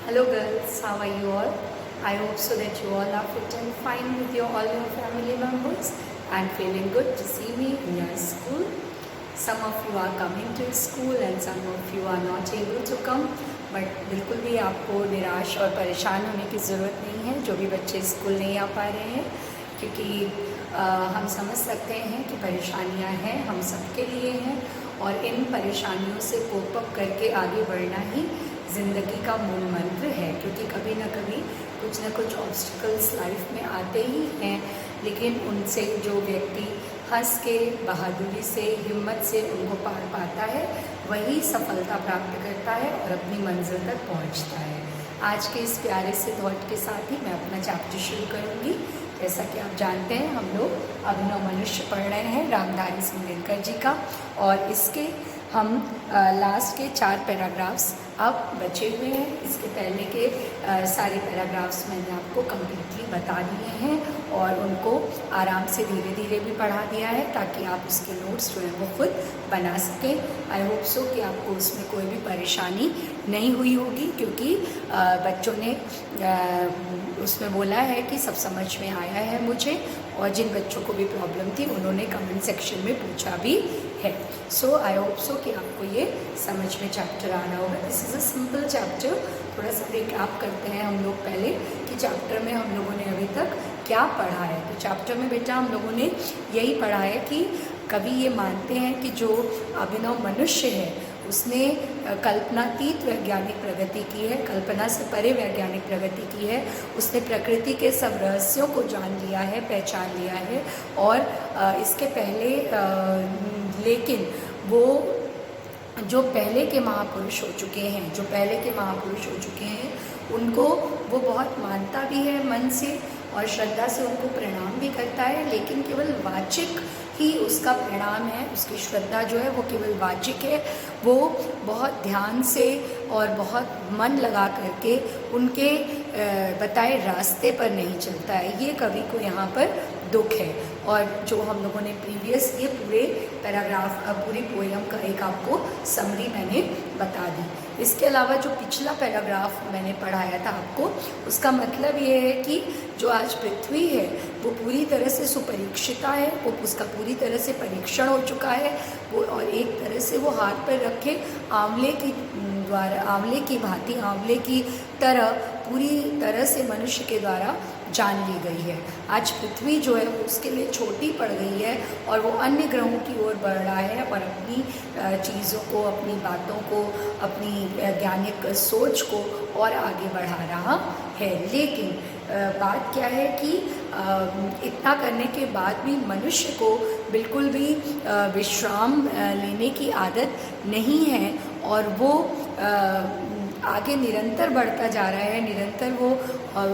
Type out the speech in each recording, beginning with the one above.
Hello girls, how are you all? I hope so that you all are fit and fine with all your family members and feeling good to see me in your school. Some of you are coming to school and some of you are not able to come. But बिल्कुल भी आपको निराश और परेशान होने की ज़रूरत नहीं है जो भी बच्चे स्कूल नहीं आ पा रहे हैं, क्योंकि हम समझ सकते हैं कि परेशानियां हैं, हम सबके लिए हैं और इन परेशानियों से कोप अप करके आगे बढ़ना ही ज़िंदगी का मूल मंत्र है। क्योंकि कभी ना कभी कुछ ना कुछ ऑब्स्टिकल्स लाइफ में आते ही हैं, लेकिन उनसे जो व्यक्ति हंस के, बहादुरी से, हिम्मत से उनको पार पाता है वही सफलता प्राप्त करता है और अपनी मंजिल तक पहुंचता है। आज के इस प्यारे से थॉट के साथ ही मैं अपना चैप्टर शुरू करूंगी। जैसा कि आप जानते हैं हम लोग अभिनव मनुष्य पढ़ रहे हैं रामधारी सिंह दिनकर जी का, और इसके हम लास्ट के 4 पैराग्राफ्स अब बचे हुए हैं। इसके पहले के सारे पैराग्राफ्स मैंने आपको कम्प्लीटली बता दिए हैं और उनको आराम से धीरे धीरे भी पढ़ा दिया है ताकि आप उसके नोट्स जो है वो खुद बना सकें। आई होप सो कि आपको उसमें कोई भी परेशानी नहीं हुई होगी, क्योंकि बच्चों ने उसमें बोला है कि सब समझ में आया है मुझे, और जिन बच्चों को भी प्रॉब्लम थी उन्होंने कमेंट सेक्शन में पूछा भी है। सो आई होप सो कि आपको ये समझ में चैप्टर आ रहा होगा। This is a simple chapter. थोड़ा सा रिकैप करते हैं हम लोग पहले कि चैप्टर में हम लोगों ने अभी तक क्या पढ़ा है। तो चैप्टर में बेटा हम लोगों ने यही पढ़ा है कि कवि ये मानते हैं कि जो अभिनव मनुष्य है उसने कल्पनातीत वैज्ञानिक प्रगति की है, कल्पना से परे वैज्ञानिक प्रगति की है। उसने प्रकृति के सब रहस्यों को जान लिया है, पहचान लिया है, और इसके पहले लेकिन वो जो पहले के महापुरुष हो चुके हैं, जो पहले के महापुरुष हो चुके हैं उनको वो बहुत मानता भी है मन से और श्रद्धा से उनको प्रणाम भी करता है, लेकिन केवल वाचिक ही उसका प्रणाम है। उसकी श्रद्धा जो है वो केवल वाचिक है। वो बहुत ध्यान से और बहुत मन लगा करके उनके बताए रास्ते पर नहीं चलता है। ये कवि को यहाँ पर दुख है। और जो हम लोगों ने प्रीवियस ये पूरे पैराग्राफ पूरी पोएम का एक आपको समरी मैंने बता दी। इसके अलावा जो पिछला पैराग्राफ मैंने पढ़ाया था आपको, उसका मतलब ये है कि जो आज पृथ्वी है वो पूरी तरह से सुपरीक्षिता है, वो उसका पूरी तरह से परीक्षण हो चुका है वो, और एक तरह से वो हाथ पर रखे आंवले की भांति, आंवले की तरह पूरी तरह से मनुष्य के द्वारा जान ली गई है। आज पृथ्वी जो है वो उसके लिए छोटी पड़ गई है और वो अन्य ग्रहों की ओर बढ़ रहा है और अपनी चीज़ों को, अपनी बातों को, अपनी वैज्ञानिक सोच को और आगे बढ़ा रहा है। लेकिन बात क्या है कि इतना करने के बाद भी मनुष्य को बिल्कुल भी विश्राम लेने की आदत नहीं है और वो आगे निरंतर बढ़ता जा रहा है। निरंतर वो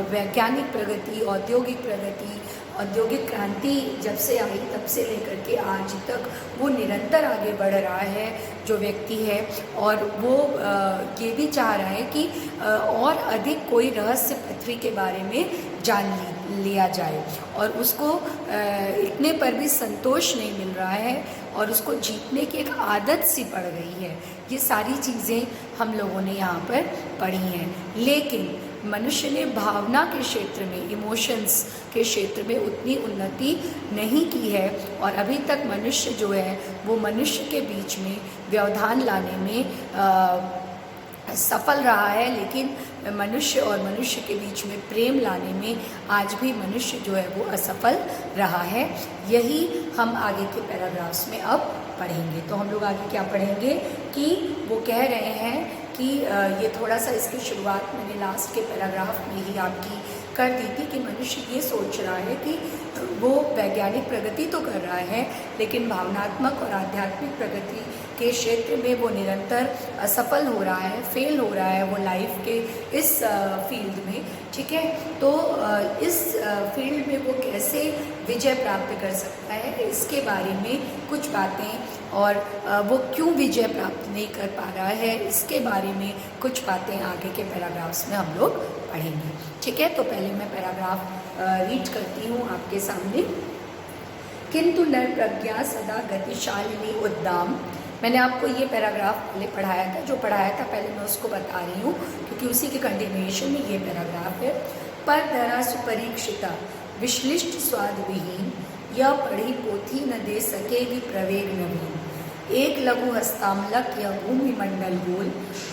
वैज्ञानिक प्रगति, औद्योगिक प्रगति, औद्योगिक क्रांति जब से आई तब से लेकर के आज तक वो निरंतर आगे बढ़ रहा है जो व्यक्ति है, और वो ये भी चाह रहा है कि और अधिक कोई रहस्य पृथ्वी के बारे में जान लिया जाए, और उसको इतने पर भी संतोष नहीं मिल रहा है और उसको जीतने की एक आदत सी पड़ गई है। ये सारी चीज़ें हम लोगों ने यहाँ पर पढ़ी हैं। लेकिन मनुष्य ने भावना के क्षेत्र में, इमोशंस के क्षेत्र में उतनी उन्नति नहीं की है, और अभी तक मनुष्य जो है वो मनुष्य के बीच में व्यवधान लाने में सफल रहा है, लेकिन मनुष्य और मनुष्य के बीच में प्रेम लाने में आज भी मनुष्य जो है वो असफल रहा है। यही हम आगे के पैराग्राफ्स में अब पढ़ेंगे। तो हम लोग आगे क्या पढ़ेंगे कि वो कह रहे हैं कि ये थोड़ा सा इसकी शुरुआत मैंने लास्ट के पैराग्राफ में ही आपकी कर दी थी कि मनुष्य ये सोच रहा है कि वो वैज्ञानिक प्रगति तो कर रहा है, लेकिन भावनात्मक और आध्यात्मिक प्रगति के क्षेत्र में वो निरंतर असफल हो रहा है, फेल हो रहा है वो लाइफ के इस फील्ड में। ठीक है, तो इस फील्ड में वो कैसे विजय प्राप्त कर सकता है इसके बारे में कुछ बातें, और वो क्यों विजय प्राप्त नहीं कर पा रहा है इसके बारे में कुछ बातें आगे के पैराग्राफ्स में हम लोग पढ़ेंगे। ठीक है, तो पहले मैं पैराग्राफ रीड करती हूँ आपके सामने। किंतु नर प्रज्ञा सदा गतिशालिनी उद्दाम मैंने आपको ये पैराग्राफ पहले पढ़ाया था, जो पढ़ाया था पहले मैं उसको बता रही हूँ क्योंकि उसी के कंटिन्यूएशन में ये पैराग्राफ है। पर धरा सुपरीक्षिता विश्लिष्ट स्वाद विहीन, यह पढ़ी पोथी न दे सकेगी प्रवेग नवीन। एक लघु हस्तामलक या भूमि मंडल गोल,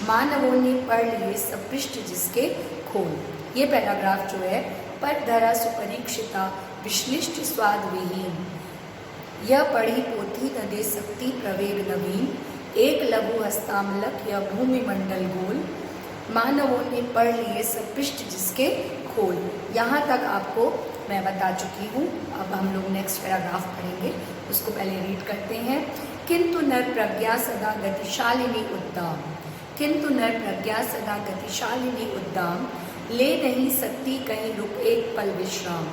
मानवों ने पढ़ लिए सब पृष्ठ जिसके खोल। ये पैराग्राफ जो है, पर धरा सुपरीक्षिता विश्लिष्ट स्वाद विहीन, यह पढ़ी पोथी न दे सकती प्रवेग नवीन। एक लघु हस्तामलक या भूमि मंडल गोल, मानवों ने पढ़ लिए सब पृष्ठ जिसके खोल। यहाँ तक आपको मैं बता चुकी हूँ। अब हम लोग नेक्स्ट पैराग्राफ पढ़ेंगे, उसको पहले रीड करते हैं। किंतु नर प्रज्ञा सदा गतिशालिनी उद्दाम, किंतु नर प्रज्ञा सदा गतिशालिनी उद्दाम, ले नहीं सकती कहीं रुक एक पल विश्राम।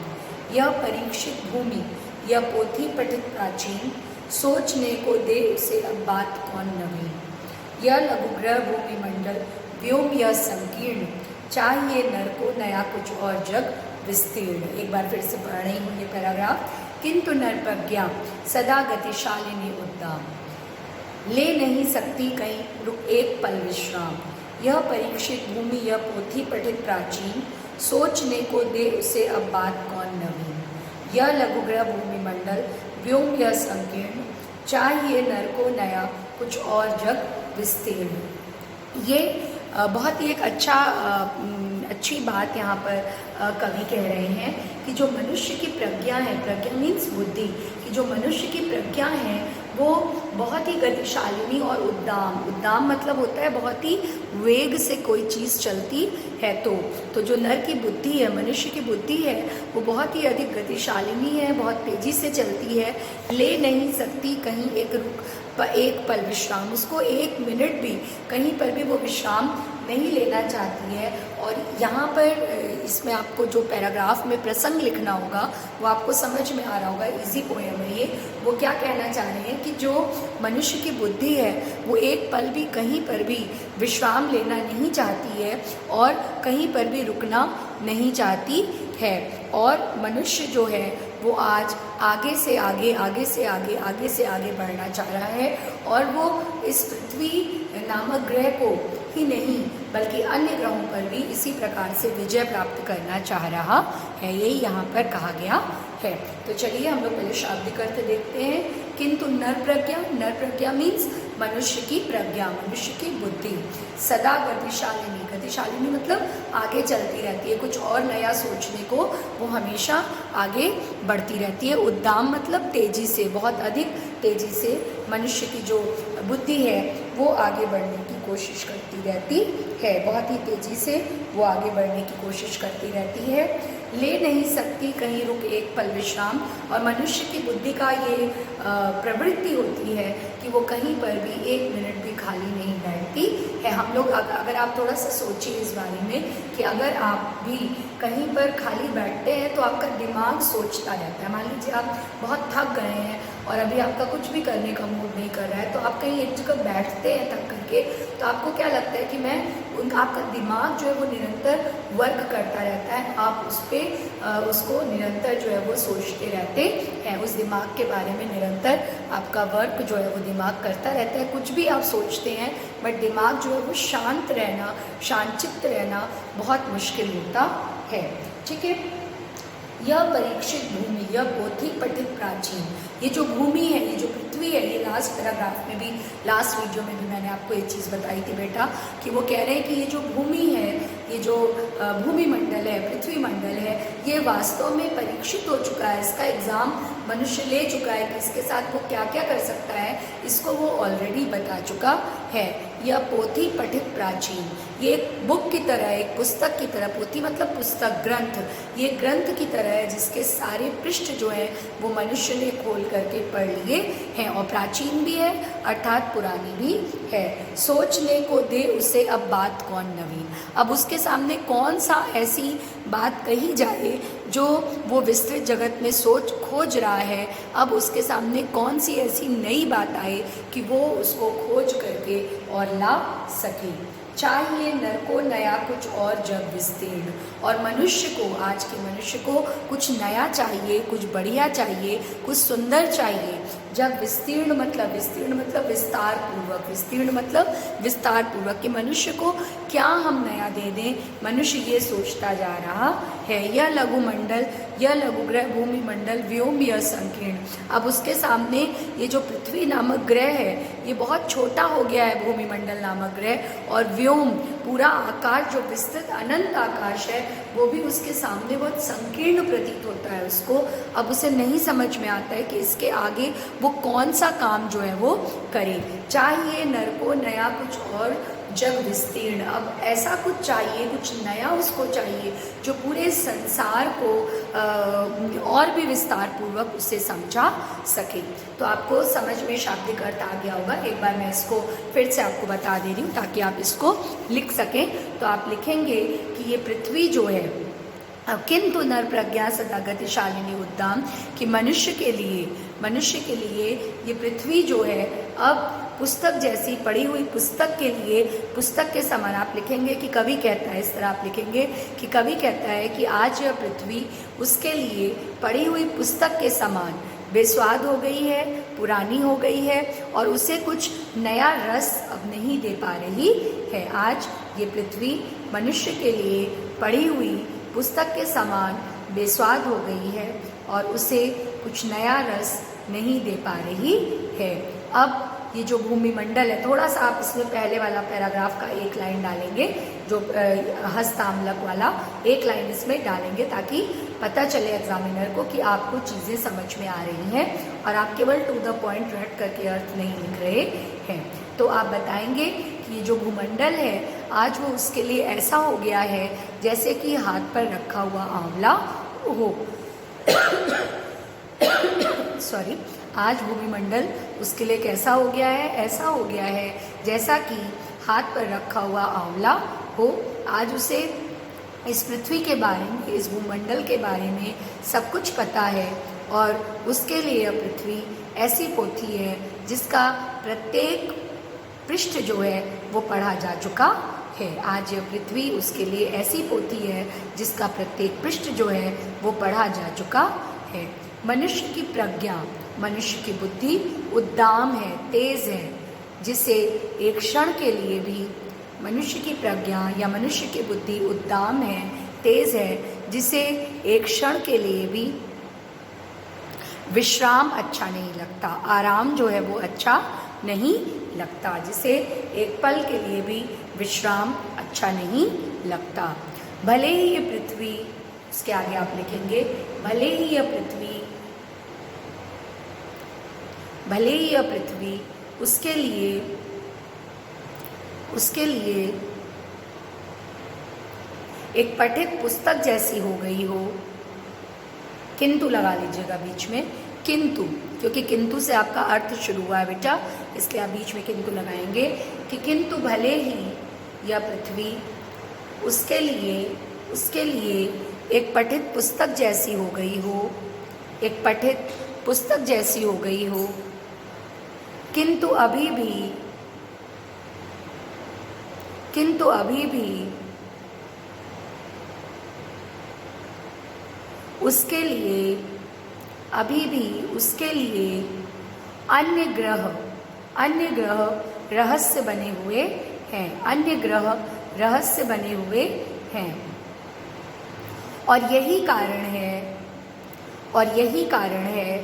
यह परीक्षित भूमि, यह पोथी पठित प्राचीन, सोचने को दे उसे अब बात कौन नवीन। यह लघुग्रह भूमि मंडल व्योम यह संकीर्ण, चाहिए नर को नया कुछ और जग विस्तीर्ण। एक बार फिर से पढ़ रही हूँ ये पैराग्राफ। किंतु नर प्रज्ञा सदा गतिशालिनी उद्दाम, ले नहीं सकती कहीं रुक एक पल विश्राम। यह परीक्षित भूमि, यह पोथी पठित प्राचीन, सोचने को दे उसे अब बात कौन नवीन। यह लघुग्रह भूमि मंडल व्योम यह संकीर्ण, चाहिए नर को नया कुछ और जग विस्तीर्ण। ये बहुत ही एक अच्छी बात यहाँ पर कवि कह रहे हैं कि जो मनुष्य की प्रज्ञा है, प्रज्ञा मीन्स बुद्धि, कि जो मनुष्य की प्रज्ञा है वो बहुत ही गतिशालिनी और उद्दाम, उद्दाम मतलब होता है बहुत ही वेग से कोई चीज़ चलती है। तो जो नर की बुद्धि है, मनुष्य की बुद्धि है, वो बहुत ही अधिक गतिशालिनी है, बहुत तेज़ी से चलती है। ले नहीं सकती कहीं एक पल विश्राम, उसको एक मिनट भी कहीं पर भी वो विश्राम नहीं लेना चाहती है। और यहाँ पर इसमें आपको जो पैराग्राफ में प्रसंग लिखना होगा वो आपको समझ में आ रहा होगा, इजी पोएम है ये। वो क्या कहना चाह रहे हैं कि जो मनुष्य की बुद्धि है वो एक पल भी कहीं पर भी विश्राम लेना नहीं चाहती है और कहीं पर भी रुकना नहीं चाहती है। और मनुष्य जो है वो आज आगे से आगे, आगे से आगे, आगे से आगे बढ़ना चाह रहा है और वो इस पृथ्वी नामक ग्रह को ही नहीं बल्कि अन्य ग्रहों पर भी इसी प्रकार से विजय प्राप्त करना चाह रहा है, यही यहाँ पर कहा गया है। तो चलिए हम लोग पहले शाब्दिक अर्थ देखते हैं। किंतु नर प्रज्ञा मीन्स मनुष्य की प्रज्ञा, मनुष्य की बुद्धि। सदा गतिशालिनी, गतिशालिनी मतलब आगे चलती रहती है, कुछ और नया सोचने को वो हमेशा आगे बढ़ती रहती है। उद्दाम मतलब तेजी से, बहुत अधिक तेजी से मनुष्य की जो बुद्धि है वो आगे बढ़ने की कोशिश करती रहती है, बहुत ही तेजी से वो आगे बढ़ने की कोशिश करती रहती है। ले नहीं सकती कहीं रुक एक पल विश्राम, और मनुष्य की बुद्धि का ये प्रवृत्ति होती है कि वो कहीं पर भी एक मिनट भी खाली नहीं बैठती है। हम लोग अगर आप थोड़ा सा सोचिए इस बारे में कि अगर आप भी कहीं पर खाली बैठते हैं तो आपका दिमाग सोचता रहता है। मान लीजिए आप बहुत थक गए हैं और अभी आपका कुछ भी करने का मूड नहीं कर रहा है, तो आप कहीं एक जगह बैठते हैं थक करके, तो आपको क्या लगता है कि आपका दिमाग जो है वो निरंतर वर्क करता रहता है, आप उसको निरंतर जो है वो सोचते रहते हैं, उस दिमाग के बारे में निरंतर आपका वर्क जो है वो दिमाग करता रहता है। कुछ भी आप सोचते हैं बट दिमाग जो है वो शांत रहना, शांतचित्त रहना बहुत मुश्किल होता है। ठीक है। यह परीक्षित भूमि, यह पोथी पठित प्राचीन, ये जो भूमि है, ये जो पृथ्वी है, ये लास्ट पैराग्राफ में भी, लास्ट वीडियो में भी मैंने आपको ये चीज़ बताई थी बेटा कि वो कह रहे हैं कि ये जो भूमि है, ये जो भूमि मंडल है, पृथ्वी मंडल है, ये वास्तव में परीक्षित हो चुका है, इसका एग्ज़ाम मनुष्य ले चुका है कि इसके साथ वो क्या क्या कर सकता है, इसको वो ऑलरेडी बता चुका है। यह पोथी पठित प्राचीन, ये एक बुक की तरह, एक पुस्तक की तरह, पोथी मतलब पुस्तक, ग्रंथ, ये ग्रंथ की तरह है जिसके सारे पृष्ठ जो है वो मनुष्य ने खोल करके पढ़ लिए हैं, और प्राचीन भी है अर्थात पुरानी भी है। सोचने को दे उसे अब बात कौन नवीन, अब उसके सामने कौन सा ऐसी बात कही जाए जो वो विस्तृत जगत में सोच खोज रहा है, अब उसके सामने कौन सी ऐसी नई बात आए कि वो उसको खोज करके और ला सके। चाहिए नर को नया कुछ और जग विस्तीर्ण, और मनुष्य को, आज के मनुष्य को कुछ नया चाहिए, कुछ बढ़िया चाहिए, कुछ सुंदर चाहिए, जब विस्तीर्ण मतलब विस्तार पूर्वक, विस्तीर्ण मतलब विस्तार पूर्वक कि मनुष्य को क्या हम नया दे दें, मनुष्य ये सोचता जा रहा है। यह लघु मंडल, यह लघु ग्रह भूमि मंडल व्योम यह संकीर्ण। अब उसके सामने ये जो पृथ्वी नामक ग्रह है ये बहुत छोटा हो गया है, भूमि मंडल नामक ग्रह, और व्योम पूरा आकाश जो विस्तृत अनंत आकाश है वो भी उसके सामने बहुत संकीर्ण प्रतीत होता है उसको। अब उसे नहीं समझ में आता है कि इसके आगे वो कौन सा काम जो है वो करे। चाहिए नर को नया कुछ और जग विस्तीर्ण। अब ऐसा कुछ चाहिए, कुछ नया उसको चाहिए जो पूरे संसार को और भी विस्तार पूर्वक उसे समझा सके। तो आपको समझ में शाब्दिक अर्थ आ गया होगा। एक बार मैं इसको फिर से आपको बता दे रही हूँ ताकि आप इसको लिख सकें। तो आप लिखेंगे कि ये पृथ्वी जो है, किंतु नर प्रज्ञा सदा गतिशालिनी उद्दाम, कि मनुष्य के लिए ये पृथ्वी जो है अब पुस्तक जैसी, पढ़ी हुई पुस्तक के लिए, पुस्तक के समान। आप लिखेंगे कि कवि कहता है, इस तरह आप लिखेंगे कि कवि कहता है कि आज यह पृथ्वी उसके लिए पढ़ी हुई पुस्तक के समान बेस्वाद हो गई है, पुरानी हो गई है और उसे कुछ नया रस अब नहीं दे पा रही है। आज ये पृथ्वी मनुष्य के लिए पढ़ी हुई पुस्तक के समान बेस्वाद हो गई है और उसे कुछ नया रस नहीं दे पा रही है। अब ये जो भूमि मंडल है, थोड़ा सा आप इसमें पहले वाला पैराग्राफ का एक लाइन डालेंगे, जो हस्तामलक वाला एक लाइन इसमें डालेंगे ताकि पता चले एग्जामिनर को कि आपको चीज़ें समझ में आ रही हैं और आप केवल टू द पॉइंट रट करके अर्थ नहीं लिख रहे हैं। तो आप बताएंगे कि ये जो भूमंडल है आज वो उसके लिए ऐसा हो गया है जैसे कि हाथ पर रखा हुआ आंवला हो। सॉरी, आज भूमिमंडल उसके लिए कैसा हो गया है? ऐसा हो गया है जैसा कि हाथ पर रखा हुआ आंवला हो। आज उसे इस पृथ्वी के बारे में, इस भूमंडल के बारे में सब कुछ पता है और उसके लिए यह पृथ्वी ऐसी पोथी है जिसका प्रत्येक पृष्ठ जो है वो पढ़ा जा चुका है। आज यह पृथ्वी उसके लिए ऐसी पोथी है जिसका प्रत्येक पृष्ठ जो है वो पढ़ा जा चुका है। मनुष्य की प्रज्ञा, मनुष्य की बुद्धि उद्दाम है, तेज है, जिसे एक क्षण के लिए भी, मनुष्य की प्रज्ञा या मनुष्य की बुद्धि उद्दाम है, तेज है, जिसे एक क्षण के लिए भी विश्राम अच्छा नहीं लगता, आराम जो है वो अच्छा नहीं लगता, जिसे एक पल के लिए भी विश्राम अच्छा नहीं लगता। भले ही ये पृथ्वी, इसके आगे आप लिखेंगे, भले ही यह पृथ्वी उसके लिए एक पठित पुस्तक जैसी हो गई हो। किंतु लगा लीजिएगा बीच में, किंतु, क्योंकि किंतु से आपका अर्थ शुरू हुआ है बेटा, इसलिए आप बीच में किंतु लगाएंगे कि किंतु भले ही यह पृथ्वी उसके लिए एक पठित पुस्तक जैसी हो गई हो, एक पठित पुस्तक जैसी हो गई हो, किंतु अभी भी उसके लिए अन्य ग्रह रहस्य बने हुए हैं, अन्य ग्रह रहस्य बने हुए हैं। और यही कारण है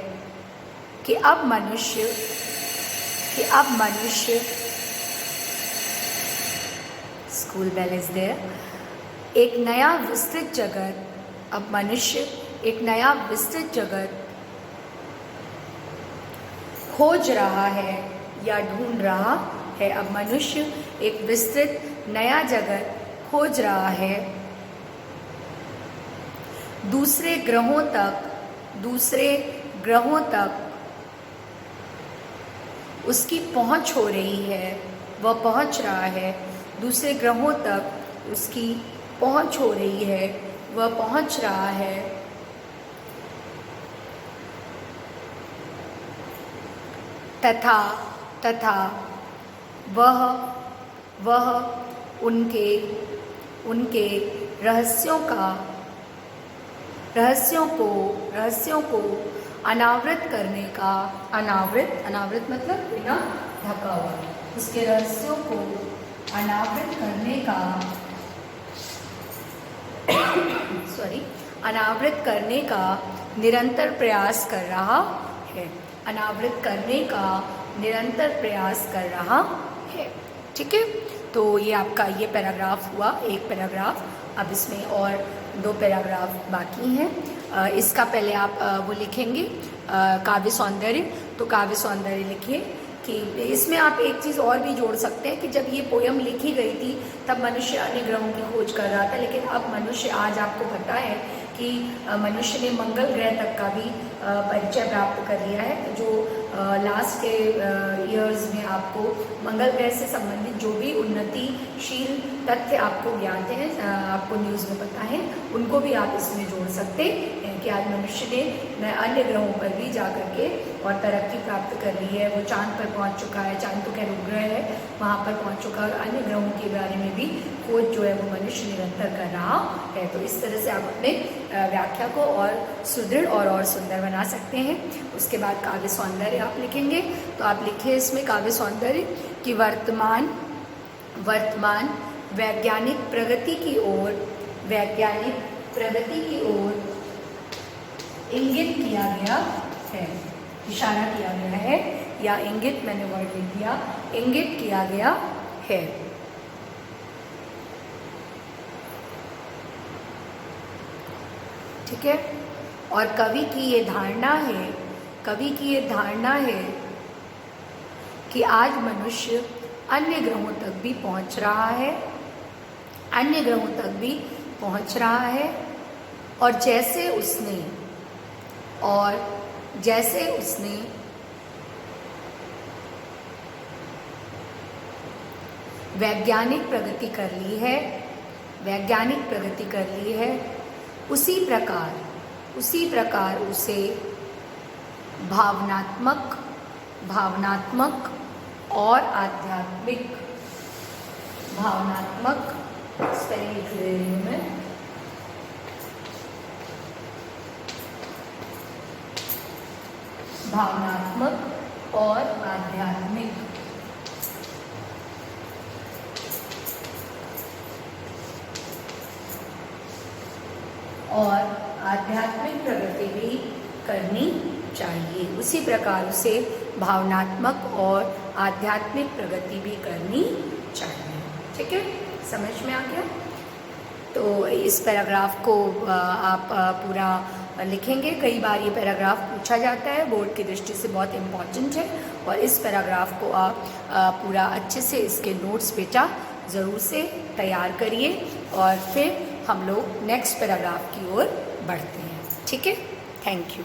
कि अब मनुष्य स्कूल बेल इज देयर, एक नया विस्तृत जगत, अब मनुष्य एक नया विस्तृत जगत खोज रहा है या ढूंढ रहा है। अब मनुष्य एक विस्तृत नया जगत खोज रहा है, दूसरे ग्रहों तक उसकी पहुंच हो रही है, वह पहुंच रहा है, दूसरे ग्रहों तक उसकी पहुंच हो रही है, वह पहुंच रहा है। तथा वह उनके रहस्यों को अनावृत करने का, अनावृत मतलब बिना ढका हुआ, उसके रहस्यों को अनावृत करने का अनावृत करने का निरंतर प्रयास कर रहा है, अनावृत करने का निरंतर प्रयास कर रहा है। ठीक है, तो ये आपका ये पैराग्राफ हुआ, एक पैराग्राफ। अब इसमें और 2 पैराग्राफ बाकी हैं। इसका पहले आप वो लिखेंगे काव्य सौंदर्य। तो काव्य सौंदर्य लिखिए कि इसमें आप एक चीज़ और भी जोड़ सकते हैं कि जब ये पोयम लिखी गई थी तब मनुष्य अन्य ग्रहों की खोज कर रहा था, लेकिन अब मनुष्य, आज आपको पता है कि मनुष्य ने मंगल ग्रह तक का भी परिचय प्राप्त कर लिया है। जो लास्ट के ईयर्स में आपको मंगल ग्रह से संबंधित जो भी उन्नतिशील तथ्य आपको ज्ञात हैं, आपको न्यूज़ में पता है, उनको भी आप इसमें जोड़ सकते हैं कि आज मनुष्य ने अन्य ग्रहों पर भी जा कर के और तरक्की प्राप्त कर ली है। वो चांद पर पहुंच चुका है, चांद तो खैर उपग्रह है, वहाँ पर पहुंच चुका है, और अन्य ग्रहों के बारे में भी खोज जो है वो मनुष्य निरंतर कर रहा है। तो इस तरह से आप अपने व्याख्या को और सुदृढ़ और सुंदर बना सकते हैं। उसके बाद काव्य सौंदर्य आप लिखेंगे। तो आप लिखिए इसमें काव्य सौंदर्य कि वर्तमान वैज्ञानिक प्रगति की ओर इंगित किया गया है, इशारा किया गया है, या इंगित, मैंने वर्ड लिख दिया, इंगित किया गया है। ठीक है, और कवि की ये धारणा है कि आज मनुष्य अन्य ग्रहों तक भी पहुंच रहा है, और जैसे उसने वैज्ञानिक प्रगति कर ली है, उसी प्रकार उसे भावनात्मक और आध्यात्मिक, स्पेलिंग लिख रही हूँ मैं, भावनात्मक और आध्यात्मिक प्रगति भी करनी चाहिए। उसी प्रकार उसे भावनात्मक और आध्यात्मिक प्रगति भी करनी चाहिए। ठीक है, समझ में आ गया? तो इस पैराग्राफ को आप पूरा लिखेंगे। कई बार ये पैराग्राफ पूछा जाता है, बोर्ड की दृष्टि से बहुत इम्पॉर्टेंट है, और इस पैराग्राफ को आप पूरा अच्छे से इसके नोट्स बेटा ज़रूर से तैयार करिए, और फिर हम लोग नेक्स्ट पैराग्राफ की ओर बढ़ते हैं। ठीक है, थैंक यू।